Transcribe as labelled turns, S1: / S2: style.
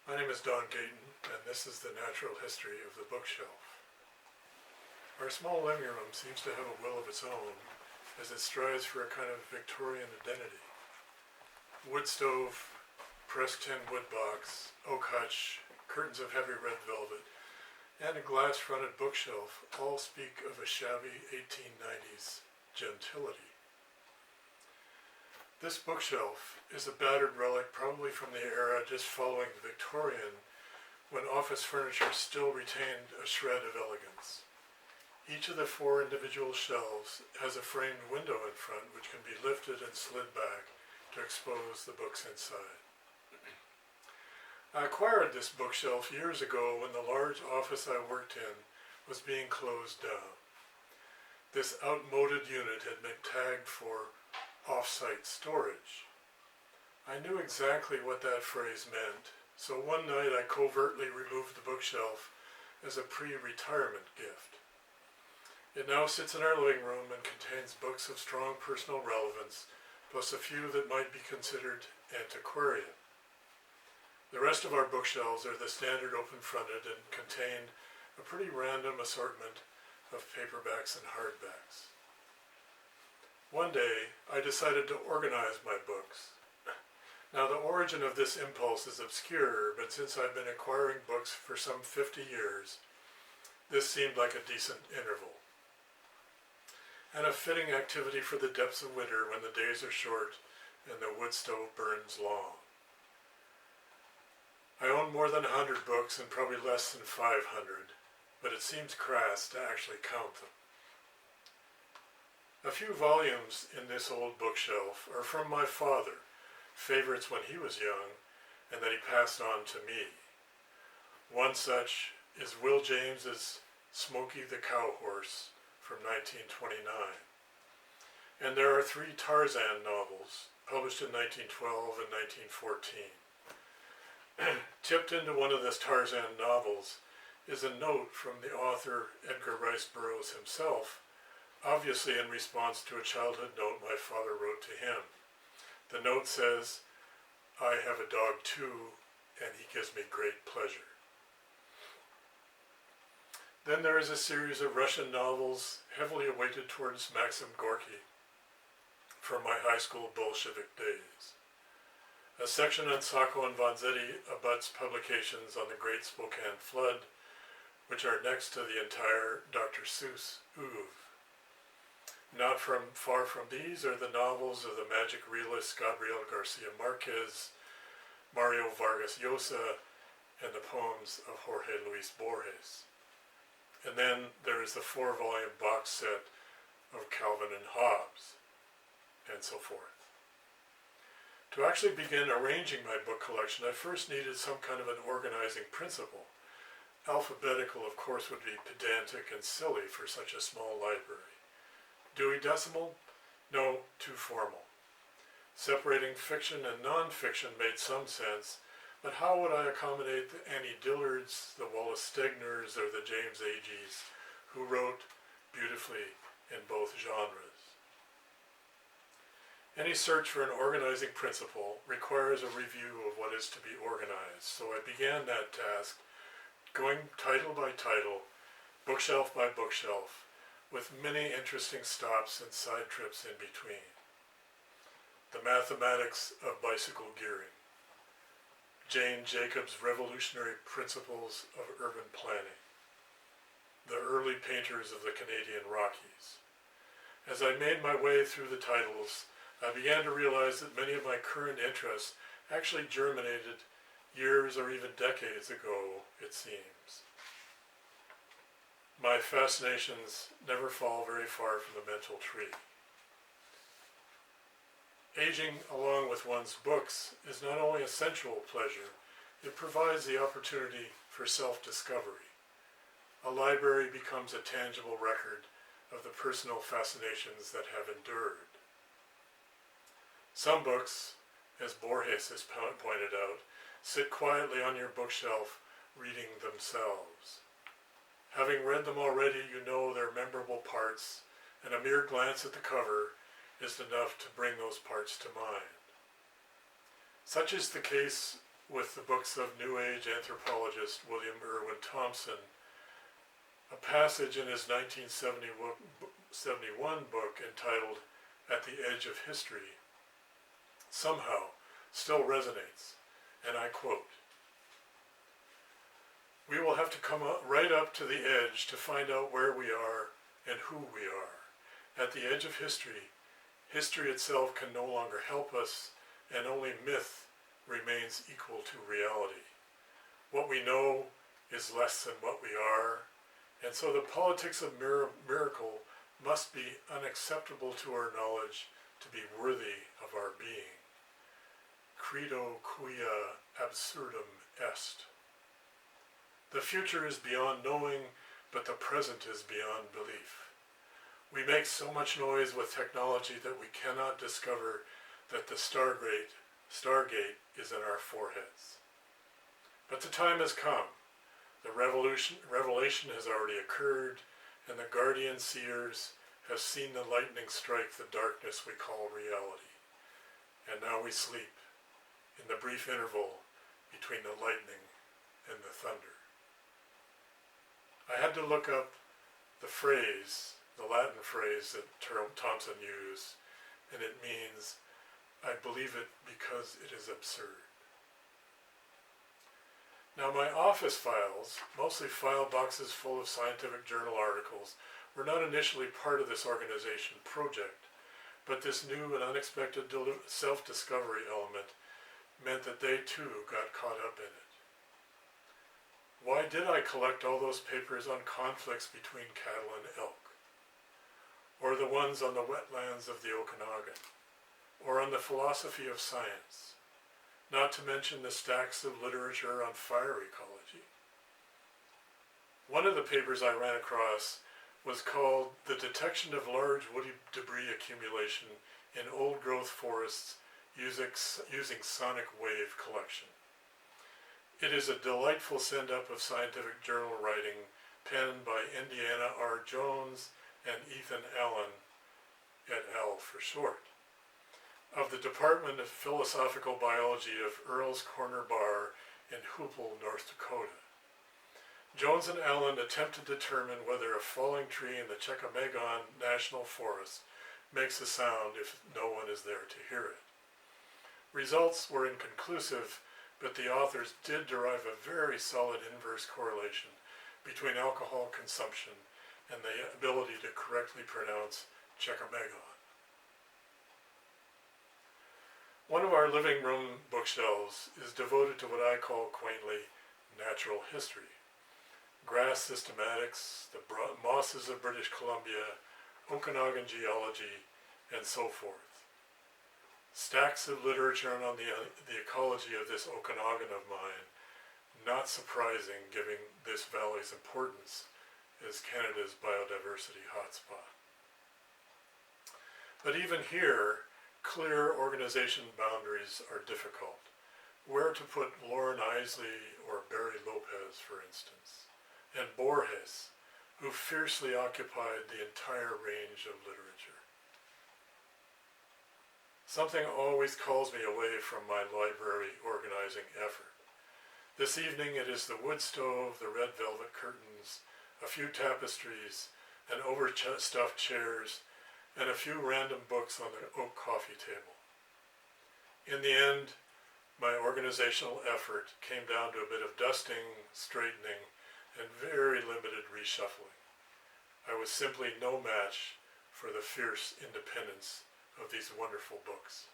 S1: My name is Don Gayton, and this is the natural history of the bookshelf. Our small living room seems to have a will of its own as it strives for a kind of Victorian identity. Wood stove, pressed tin wood box, oak hutch, curtains of heavy red velvet, and a glass-fronted bookshelf all speak of a shabby 1890s gentility. This bookshelf is a battered relic probably from the era just following the Victorian, when office furniture still retained a shred of elegance. Each of the four individual shelves has a framed window in front which can be lifted and slid back to expose the books inside. I acquired this bookshelf years ago when the large office I worked in was being closed down. This outmoded unit had been tagged for off-site storage. I knew exactly what that phrase meant, so one night I covertly removed the bookshelf as a pre-retirement gift. It now sits in our living room and contains books of strong personal relevance, plus a few that might be considered antiquarian. The rest of our bookshelves are the standard open-fronted and contain a pretty random assortment of paperbacks and hardbacks. One day, I decided to organize my books. Now, the origin of this impulse is obscure, but since I've been acquiring books for some 50 years, this seemed like a decent interval, and a fitting activity for the depths of winter when the days are short and the wood stove burns long. I own more than 100 books and probably less than 500, but it seems crass to actually count them. A few volumes in this old bookshelf are from my father, favorites when he was young, and that he passed on to me. One such is Will James's Smokey the Cow Horse from 1929. And there are 3 Tarzan novels, published in 1912 and 1914. Tipped into one of the Tarzan novels is a note from the author Edgar Rice Burroughs himself, obviously in response to a childhood note my father wrote to him. The note says, "I have a dog too, and he gives me great pleasure." Then there is a series of Russian novels heavily weighted towards Maxim Gorky from my high school Bolshevik days. A section on Sacco and Vanzetti abuts publications on the Great Spokane Flood, which are next to the entire Dr. Seuss oeuvre. Not far from these are the novels of the magic realists Gabriel Garcia Marquez, Mario Vargas Llosa, and the poems of Jorge Luis Borges. And then there is the 4-volume box set of Calvin and Hobbes, and so forth. To actually begin arranging my book collection, I first needed some kind of an organizing principle. Alphabetical, of course, would be pedantic and silly for such a small library. Dewey Decimal? No, too formal. Separating fiction and non-fiction made some sense, but how would I accommodate the Annie Dillards, the Wallace Stegners, or the James Agees, who wrote beautifully in both genres? Any search for an organizing principle requires a review of what is to be organized, so I began that task, going title by title, bookshelf by bookshelf, with many interesting stops and side trips in between. The Mathematics of Bicycle Gearing, Jane Jacobs' Revolutionary Principles of Urban Planning, The Early Painters of the Canadian Rockies. As I made my way through the titles, I began to realize that many of my current interests actually germinated years or even decades ago, it seems. My fascinations never fall very far from the mental tree. Aging along with one's books is not only a sensual pleasure, it provides the opportunity for self-discovery. A library becomes a tangible record of the personal fascinations that have endured. Some books, as Borges has pointed out, sit quietly on your bookshelf reading themselves. Having read them already, you know their memorable parts, and a mere glance at the cover is enough to bring those parts to mind. Such is the case with the books of New Age anthropologist William Irwin Thompson, a passage in his 1971 book entitled At the Edge of History somehow still resonates, and I quote, "We will have to come right up to the edge to find out where we are and who we are. At the edge of history, history itself can no longer help us, and only myth remains equal to reality. What we know is less than what we are, and so the politics of miracle must be unacceptable to our knowledge to be worthy of our being. Credo quia absurdum est. The future is beyond knowing, but the present is beyond belief. We make so much noise with technology that we cannot discover that the Stargate is in our foreheads. But the time has come. The revelation has already occurred, and the guardian seers have seen the lightning strike the darkness we call reality. And now we sleep in the brief interval between the lightning and the thunder." I had to look up the Latin phrase that Thompson used, and it means, "I believe it because it is absurd." Now, my office files, mostly file boxes full of scientific journal articles, were not initially part of this organization project, but this new and unexpected self-discovery element meant that they too got caught up in it. Why did I collect all those papers on conflicts between cattle and elk? Or the ones on the wetlands of the Okanagan? Or on the philosophy of science? Not to mention the stacks of literature on fire ecology. One of the papers I ran across was called "The Detection of Large Woody Debris Accumulation in Old-Growth Forests Using Sonic Wave Collection." It is a delightful send-up of scientific journal writing penned by Indiana R. Jones and Ethan Allen, et al. For short, of the Department of Philosophical Biology of Earl's Corner Bar in Hoople, North Dakota. Jones and Allen attempt to determine whether a falling tree in the Chequamegon National Forest makes a sound if no one is there to hear it. Results were inconclusive, but the authors did derive a very solid inverse correlation between alcohol consumption and the ability to correctly pronounce Chequamegon. One of our living room bookshelves is devoted to what I call quaintly natural history. Grass systematics, the mosses of British Columbia, Okanagan geology, and so forth. Stacks of literature on the ecology of this Okanagan of mine, not surprising given this valley's importance as Canada's biodiversity hotspot. But even here, clear organization boundaries are difficult. Where to put Lauren Isley or Barry Lopez, for instance, and Borges, who fiercely occupied the entire range of literature. Something always calls me away from my library organizing effort. This evening it is the wood stove, the red velvet curtains, a few tapestries, and overstuffed chairs, and a few random books on the oak coffee table. In the end, my organizational effort came down to a bit of dusting, straightening, and very limited reshuffling. I was simply no match for the fierce independence of these wonderful books.